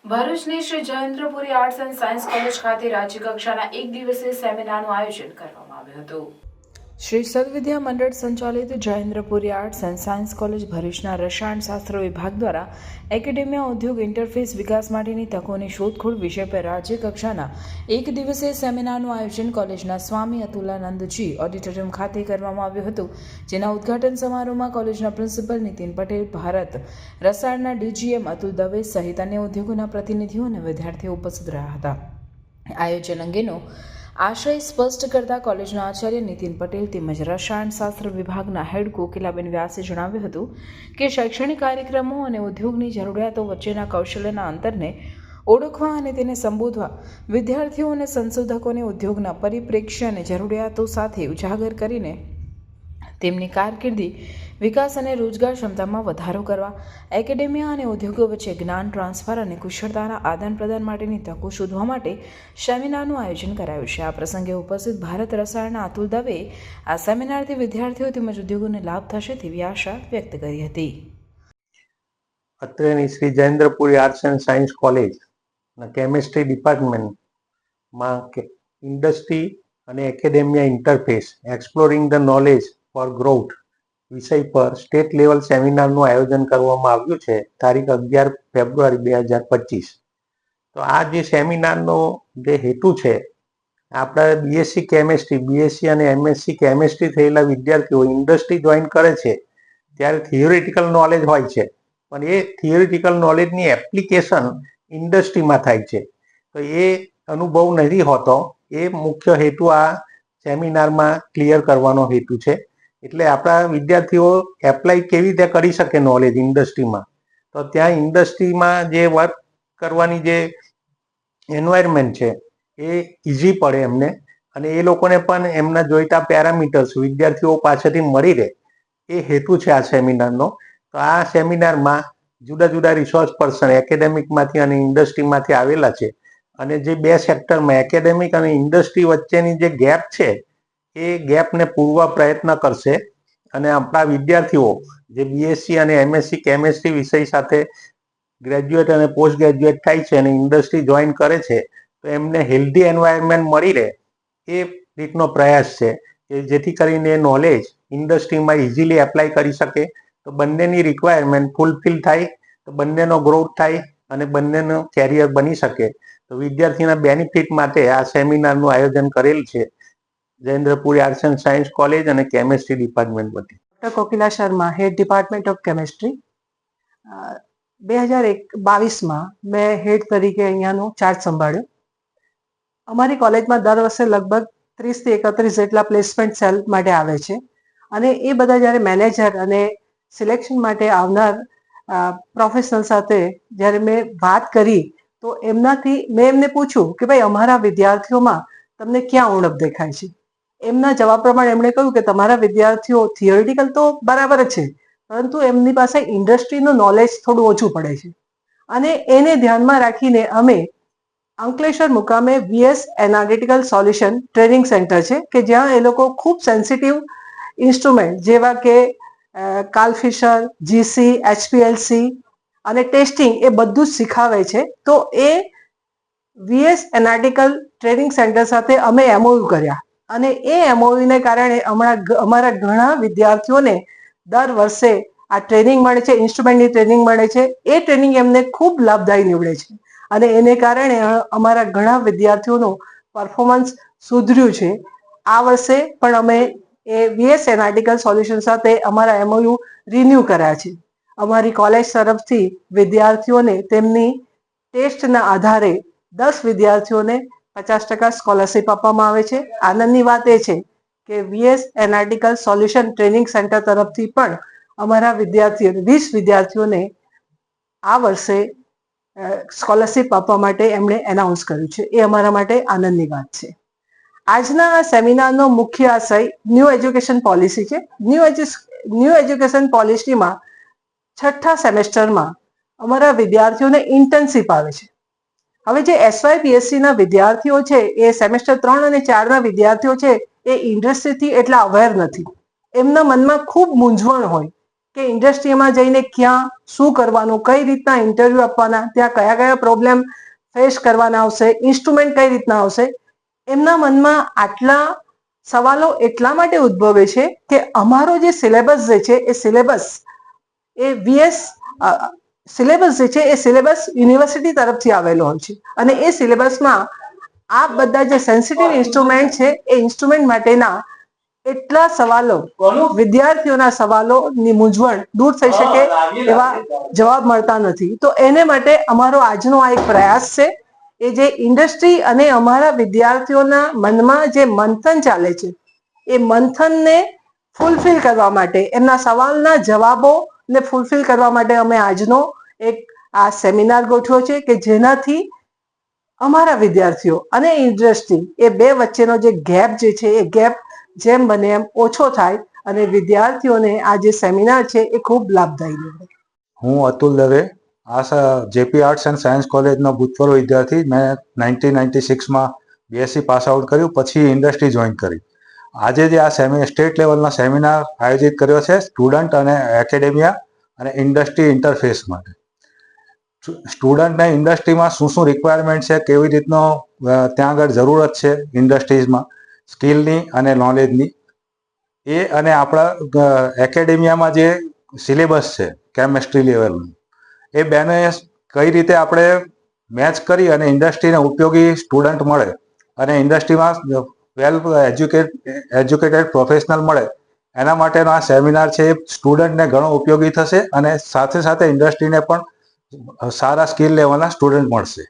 ભરૂચની Shri Jayendrapuri arts and science college ખાતે રાજ્યકક્ષાના એક દિવસીય સેમિનારનું આયોજન કરવામાં આવ્યું હતું। શ્રી સદવિદ્યા મંડળ સંચાલિત Jayendrapuri arts and science college ભરૂચના રસાયણશાસ્ત્ર વિભાગ દ્વારા એકેડેમિયા ઉદ્યોગ ઇન્ટરફેસ વિકાસ માટેની તકોની શોધખોળ વિષય પર રાજ્યકક્ષાના એક દિવસીય સેમિનારનું આયોજન કોલેજના સ્વામી અતુલાનંદજી ઓડિટોરિયમ ખાતે કરવામાં આવ્યું હતું, જેના ઉદ્ઘાટન સમારોહમાં કોલેજના પ્રિન્સિપલ નીતિન પટેલ, ભારત રસાયણના ડીજીએમ અતુલ દવે સહિત અન્ય ઉદ્યોગોના પ્રતિનિધિઓ અને વિદ્યાર્થીઓ ઉપસ્થિત રહ્યા હતા। આયોજન અંગેનો આશય સ્પષ્ટ કરતા કોલેજના આચાર્ય નીતિન પટેલ તેમજ રસાયણશાસ્ત્ર વિભાગના હેડ કોકિલાબેન વ્યાસે જણાવ્યું હતું કે શૈક્ષણિક કાર્યક્રમો અને ઉદ્યોગની જરૂરિયાતો વચ્ચેના કૌશલ્યના અંતરને ઓળખવા અને તેને સંબોધવા વિદ્યાર્થીઓ અને સંશોધકોને ઉદ્યોગના પરિપ્રેક્ષ્ય અને જરૂરિયાતો સાથે ઉજાગર કરીને તેમની કારકિર્દી વિકાસ અને રોજગાર ક્ષમતામાં વધારો કરવા, એકેડેમિયા અને ઉદ્યોગો વચ્ચે જ્ઞાન ટ્રાન્સફર અને કુશળતાના આદાન પ્રદાન માટેની તકો શોધવા માટે સેમિનારનું આયોજન કરાયું છે। આ પ્રસંગે ઉપસ્થિત ભારત રસાયણના અતુલ દવેએ આ સેમિનારથી વિદ્યાર્થીઓ તેમજ ઉદ્યોગોને લાભ થશે તેવી આશા વ્યક્ત કરી હતી। અત્રેની Shri Jayendrapuri arts and science કોલેજના કેમિસ્ટ્રી ડિપાર્ટમેન્ટમાં ઇન્ડસ્ટ્રી અને academia interface exploring the knowledge for growth વિષય પર સ્ટેટ લેવલ સેમિનારનું આયોજન કરવામાં આવ્યું છે તારીખ 11 ફેબ્રુઆરી 2025। તો આ જે સેમિનારનો જે હેતુ છે, આપણા બીએસસી કેમેસ્ટ્રી, બીએસસી અને એમએસસી કેમેસ્ટ્રી થયેલા વિદ્યાર્થીઓ ઇન્ડસ્ટ્રી જોઈન કરે છે ત્યારે થિયોરિટિકલ નોલેજ હોય છે, પણ એ થિયોરિટિકલ નોલેજની એપ્લિકેશન ઇન્ડસ્ટ્રીમાં થાય છે, તો એ અનુભવ નથી હોતો। એ મુખ્ય હેતુ આ સેમિનારમાં ક્લિયર કરવાનો હેતુ છે। એટલે આપણા વિદ્યાર્થીઓ એપ્લાય કેવી રીતે કરી શકે નોલેજ ઇન્ડસ્ટ્રીમાં, તો ત્યાં ઇન્ડસ્ટ્રીમાં જે વર્ક કરવાની જે એન્વાયરમેન્ટ છે એ ઇઝી પડે એમને, અને એ લોકોને પણ એમના જોઈતા પેરામીટર્સ વિદ્યાર્થીઓ પાસેથી મળી રહે, એ હેતુ છે આ સેમિનારનો। તો આ સેમિનારમાં જુદા જુદા રિસોર્સ પર્સન એકેડેમિકમાંથી અને ઇન્ડસ્ટ્રીમાંથી આવેલા છે, અને જે બે સેક્ટરમાં એકેડેમિક અને ઇન્ડસ્ટ્રી વચ્ચેની જે ગેપ છે એ ગેપને પૂરવા પ્રયત્ન કરશે। અને આપણા વિદ્યાર્થીઓ જે બીએસસી અને એમએસસી કેમેસ્ટ્રી વિષય સાથે ગ્રેજ્યુએટ અને પોસ્ટ ગ્રેજ્યુએટ થાય છે અને ઇન્ડસ્ટ્રી જોઈન કરે છે, તો એમને હેલ્ધી એન્વાયરમેન્ટ મળી રહે એ રીતનો પ્રયાસ છે કે જેથી કરીને એ નોલેજ ઇન્ડસ્ટ્રીમાં ઇઝીલી એપ્લાય કરી શકે, તો બંનેની રિક્વાયરમેન્ટ ફૂલફિલ થાય, તો બંનેનો ગ્રોથ થાય અને બંનેનો કેરિયર બની શકે। તો વિદ્યાર્થીના બેનિફિટ માટે આ સેમિનારનું આયોજન કરેલ છે Jayendrapuri arts and science college અને કેમેસ્ટ્રી ડિપાર્ટમેન્ટ વતી। Doctor Kokila Sharma, head department of chemistry. 2022માં મેં હેડ તરીકે અહીંયાનો ચાર્જ સંભાળ્યો। અમારી કોલેજમાં દર વર્ષે લગભગ 30 થી 31 જેટલા પ્લેસમેન્ટ સેલ માટે આવે છે, અને એ બધા જ્યારે મેનેજર અને સિલેક્શન માટે આવનાર પ્રોફેશનલ સાથે જ્યારે મેં વાત કરી, તો મેં એમને પૂછ્યું કે ભાઈ અમારા વિદ્યાર્થીઓમાં તમને ક્યાં ઉણપ દેખાય છે? એમના જવાબ પ્રમાણે એમણે કહ્યું કે તમારા વિદ્યાર્થીઓ થિયોરિટિકલ તો બરાબર જ છે, પરંતુ એમની પાસે ઇન્ડસ્ટ્રીનું નોલેજ થોડું ઓછું પડે છે, અને એને ધ્યાનમાં રાખીને અમે અંકલેશ્વર મુકામે VS analytical solution training centre છે કે જ્યાં એ લોકો ખૂબ સેન્સિટિવ ઇન્સ્ટ્રુમેન્ટ જેવા કે કાલ્ફિશર, જીસી, એચપીએલસી અને ટેસ્ટિંગ એ બધું જ શીખાવે છે। તો એ વીએસ એનાલિટિકલ ટ્રેનિંગ સેન્ટર સાથે અમે એમઓયુ કર્યા, અને એ એમઓયુને કારણે અમારા ઘણા વિદ્યાર્થીઓને દર વર્ષે આ ટ્રેનિંગ મળે છે, ઇન્સ્ટ્રુમેન્ટની ટ્રેનિંગ મળે છે। એ ટ્રેનિંગ એમને ખૂબ લાભદાયી નીવડે છે, અને એને કારણે અમારા ઘણા વિદ્યાર્થીઓનું પરફોર્મન્સ સુધર્યું છે। આ વર્ષે પણ અમે એ વીએસ એનાલિટિકલ સોલ્યુશન સાથે અમારા એમઓયુ રિન્યૂ કર્યા છે। અમારી કોલેજ તરફથી વિદ્યાર્થીઓને તેમની ટેસ્ટના આધારે 10 વિદ્યાર્થીઓને 50% સ્કોલરશિપ આપવામાં આવે છે। આનંદની વાત એ છે કે VS analytical solution training centre તરફથી પણ અમારા 20 વિદ્યાર્થીઓને આ વર્ષે સ્કોલરશિપ આપવા માટે એમણે એનાઉન્સ કર્યું છે। એ અમારા માટે આનંદની વાત છે। આજના આ સેમિનારનો મુખ્ય આશય ન્યૂ એજ્યુકેશન પોલિસી છે। ન્યૂ એજ્યુકેશન પોલિસીમાં 6થા સેમેસ્ટરમાં અમારા વિદ્યાર્થીઓને ઇન્ટર્નશિપ આવે છે। હવે જે એસવાયપીએસસીના વિદ્યાર્થીઓ છે, એ સેમેસ્ટર 3 અને 4ના વિદ્યાર્થીઓ છે, એ ઇન્ડસ્ટ્રીથી એટલા અવેર નથી, એમના મનમાં ખૂબ મૂંઝવણ હોય કે ઇન્ડસ્ટ્રીમાં જઈને ક્યાં શું કરવાનું, કઈ રીતના ઇન્ટરવ્યૂ આપવાના, ત્યાં કયા કયા પ્રોબ્લેમ ફેસ કરવાના આવશે, ઇન્સ્ટ્રુમેન્ટ કઈ રીતના આવશે, એમના મનમાં આટલા સવાલો એટલા માટે ઉદ્ભવે છે કે અમારો જે સિલેબસ જે છે એ સિલેબસ એ સિલેબસ જે છે એ સિલેબસ યુનિવર્સિટી તરફથી આવેલો હોય છે અને એ સિલેબસમાં આ બધા જે સેન્સિટિવ ઇન્સ્ટ્રુમેન્ટ છે એ ઇન્સ્ટ્રુમેન્ટ માટેના એટલા સવાલો, વિદ્યાર્થીઓના સવાલોની મૂંઝવણ દૂર થઈ શકે એવા જવાબ મળતા નથી. તો એને માટે અમારો આજનો આ એક પ્રયાસ છે. એ જે ઇન્ડસ્ટ્રી અને અમારા વિદ્યાર્થીઓના મનમાં જે મંથન ચાલે છે એ મંથનને ફૂલફિલ કરવા માટે, એમના સવાલના જવાબોને ફૂલફિલ કરવા માટે અમે આજનો એક આ સેમિનાર ગોઠવ્યો છે કે જેનાથી અમારા વિદ્યાર્થીઓ અને ઇન્ડસ્ટ્રી એ બે વચ્ચેનો જે ગેપ જે છે એ ગેપ જેમ બને એમ ઓછો થાય અને વિદ્યાર્થીઓને આ જે સેમિનાર છે એ ખૂબ લાભદાયી નીવડે. હું Atul Dave, JP arts and science કોલેજનો ભૂતપૂર્વ વિદ્યાર્થી. મેં 1996માં BSc પાસ આઉટ કર્યું, પછી ઇન્ડસ્ટ્રી જોઈન કરી. આજે જે આ સ્ટેટ લેવલનો સેમિનાર આયોજિત કર્યો છે સ્ટુડન્ટ અને એકેડેમિયા અને ઇન્ડસ્ટ્રી ઇન્ટરફેસ માટે. સ્ટુડન્ટને ઇન્ડસ્ટ્રીમાં શું શું રિક્વાયરમેન્ટ છે, કેવી રીતનો ત્યાં આગળ જરૂરત છે ઇન્ડસ્ટ્રીઝમાં સ્કિલની અને નોલેજની, એ અને આપણા એકેડેમિયામાં જે સિલેબસ છે કેમેસ્ટ્રી લેવલનું, એ બેને કઈ રીતે આપણે મેચ કરી અને ઇન્ડસ્ટ્રીને ઉપયોગી સ્ટુડન્ટ મળે અને ઇન્ડસ્ટ્રીમાં વેલ એજ્યુકેટેડ પ્રોફેશનલ મળે, એના માટેનો આ સેમિનાર છે એ સ્ટુડન્ટને ઘણો ઉપયોગી થશે અને સાથે સાથે ઇન્ડસ્ટ્રીને પણ સારા સ્કિલ લેવાના સ્ટુડન્ટ મળશે.